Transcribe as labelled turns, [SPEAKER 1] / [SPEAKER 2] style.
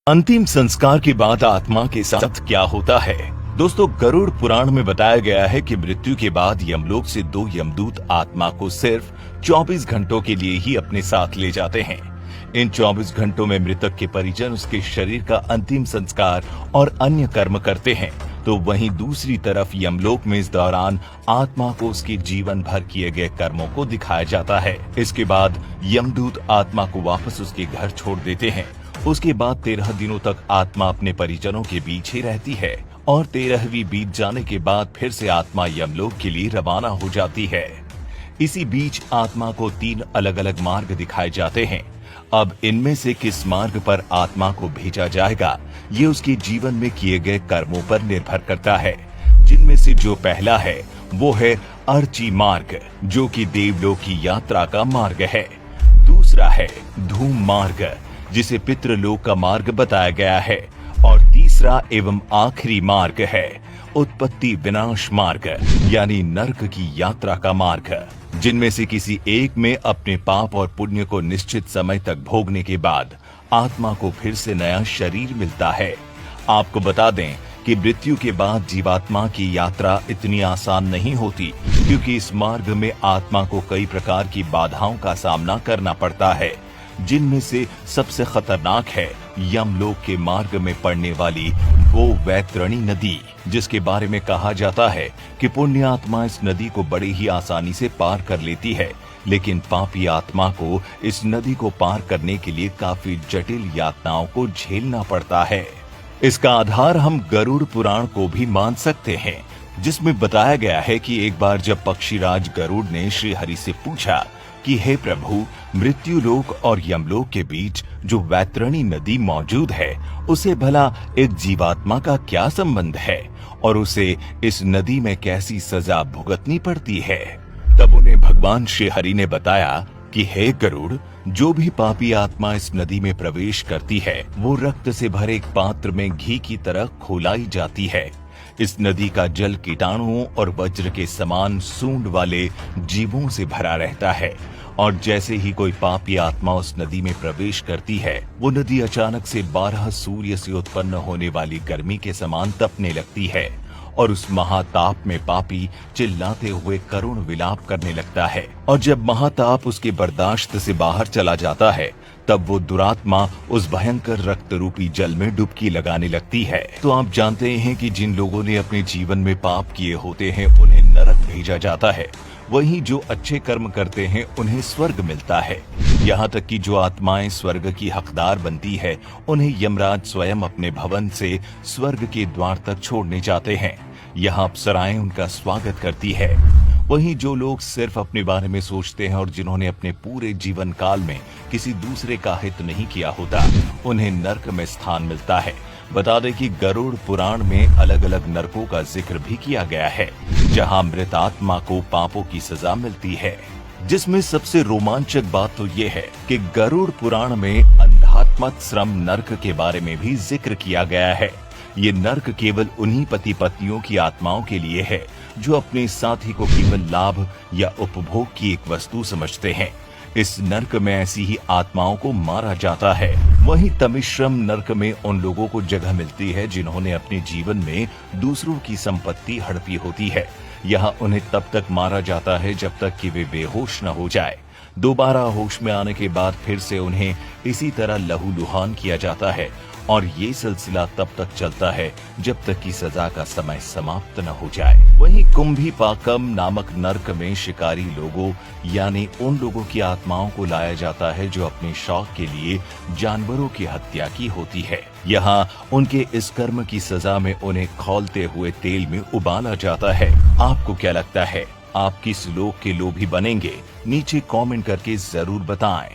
[SPEAKER 1] अंतिम संस्कार के बाद आत्मा के साथ क्या होता है? दोस्तों, गरुड़ पुराण में बताया गया है कि मृत्यु के बाद यमलोक से दो यमदूत आत्मा को सिर्फ 24 घंटों के लिए ही अपने साथ ले जाते हैं। इन 24 घंटों में मृतक के परिजन उसके शरीर का अंतिम संस्कार और अन्य कर्म करते हैं, तो वहीं दूसरी तरफ यमलोक में इस दौरान आत्मा को उसके जीवन भर किए गए कर्मों को दिखाया जाता है। इसके बाद यमदूत आत्मा को वापस उसके घर छोड़ देते हैं। उसके बाद 13 दिनों तक आत्मा अपने परिजनों के बीच ही रहती है और 13वीं बीत जाने के बाद फिर से आत्मा यमलोक के लिए रवाना हो जाती है। इसी बीच आत्मा को 3 अलग अलग मार्ग दिखाए जाते हैं। अब इनमें से किस मार्ग पर आत्मा को भेजा जाएगा, ये उसके जीवन में किए गए कर्मों पर निर्भर करता है। जिनमें से जो पहला है वो है अर्ची मार्ग, जो कि देवलोक की यात्रा का मार्ग है। दूसरा है धूम मार्ग, जिसे पितृलोक का मार्ग बताया गया है। और तीसरा एवं आखिरी मार्ग है उत्पत्ति विनाश मार्ग, यानी नरक की यात्रा का मार्ग। जिनमें से किसी एक में अपने पाप और पुण्य को निश्चित समय तक भोगने के बाद आत्मा को फिर से नया शरीर मिलता है। आपको बता दें कि मृत्यु के बाद जीवात्मा की यात्रा इतनी आसान नहीं होती, क्योंकि इस मार्ग में आत्मा को कई प्रकार की बाधाओं का सामना करना पड़ता है। जिनमें से सबसे खतरनाक है यमलोक के मार्ग में पड़ने वाली वो वैतरणी नदी, जिसके बारे में कहा जाता है कि पुण्य आत्मा इस नदी को बड़ी ही आसानी से पार कर लेती है, लेकिन पापी आत्मा को इस नदी को पार करने के लिए काफी जटिल यातनाओं को झेलना पड़ता है। इसका आधार हम गरुड़ पुराण को भी मान सकते हैं, जिसमें बताया गया है कि एक बार जब पक्षीराज गरुड़ ने श्री हरि से पूछा कि हे प्रभु, मृत्यु लोक और यमलोक के बीच जो वैतरणी नदी मौजूद है, उसे भला एक जीवात्मा का क्या संबंध है और उसे इस नदी में कैसी सजा भुगतनी पड़ती है? तब उन्हें भगवान श्री हरि ने बताया कि हे गरुड़, जो भी पापी आत्मा इस नदी में प्रवेश करती है, वो रक्त से भरे एक पात्र में घी की तरह खौलाई जाती है। इस नदी का जल कीटाणुओं और वज्र के समान सूंड वाले जीवों से भरा रहता है, और जैसे ही कोई पापी आत्मा उस नदी में प्रवेश करती है, वो नदी अचानक से 12 सूर्य से उत्पन्न होने वाली गर्मी के समान तपने लगती है, और उस महाताप में पापी चिल्लाते हुए करुण विलाप करने लगता है। और जब महाताप उसके बर्दाश्त से बाहर चला जाता है, तब वो दुरात्मा उस भयंकर रक्त रूपी जल में डुबकी लगाने लगती है। तो आप जानते हैं कि जिन लोगों ने अपने जीवन में पाप किए होते हैं, उन्हें नरक भेजा जाता है। वहीं जो अच्छे कर्म करते हैं, उन्हें स्वर्ग मिलता है। यहाँ तक कि जो आत्माएं स्वर्ग की हकदार बनती है, उन्हें यमराज स्वयं अपने भवन से स्वर्ग के द्वार तक छोड़ने जाते हैं। यहाँ अप्सराएं उनका स्वागत करती है। वहीं जो लोग सिर्फ अपने बारे में सोचते हैं और जिन्होंने अपने पूरे जीवन काल में किसी दूसरे का हित नहीं किया होता, उन्हें नरक में स्थान मिलता है। बता दें कि गरुड़ पुराण में अलग अलग नरकों का जिक्र भी किया गया है, जहां मृत आत्मा को पापों की सजा मिलती है। जिसमें सबसे रोमांचक बात तो ये है कि गरुड़ पुराण में अंधात्मश्रम नरक के बारे में भी जिक्र किया गया है। ये नरक केवल उन्हीं पति पत्नियों की आत्माओं के लिए है जो अपने साथी को केवल लाभ या उपभोग की एक वस्तु समझते हैं। इस नरक में ऐसी ही आत्माओं को मारा जाता है। वहीं तमिश्रम नरक में उन लोगों को जगह मिलती है जिन्होंने अपने जीवन में दूसरों की संपत्ति हड़पी होती है। यहाँ उन्हें तब तक मारा जाता है जब तक कि वे बेहोश न हो जाए। दोबारा होश में आने के बाद फिर से उन्हें इसी तरह लहूलुहान किया जाता है, और ये सिलसिला तब तक चलता है जब तक कि सजा का समय समाप्त न हो जाए। वहीं कुंभीपाकम नामक नरक में शिकारी लोगों, यानी उन लोगों की आत्माओं को लाया जाता है जो अपने शौक के लिए जानवरों की हत्या की होती है। यहाँ उनके इस कर्म की सजा में उन्हें खौलते हुए तेल में उबाला जाता है। आपको क्या लगता है, आप किस लोक के लोभी बनेंगे? नीचे कमेंट करके जरूर बताएं।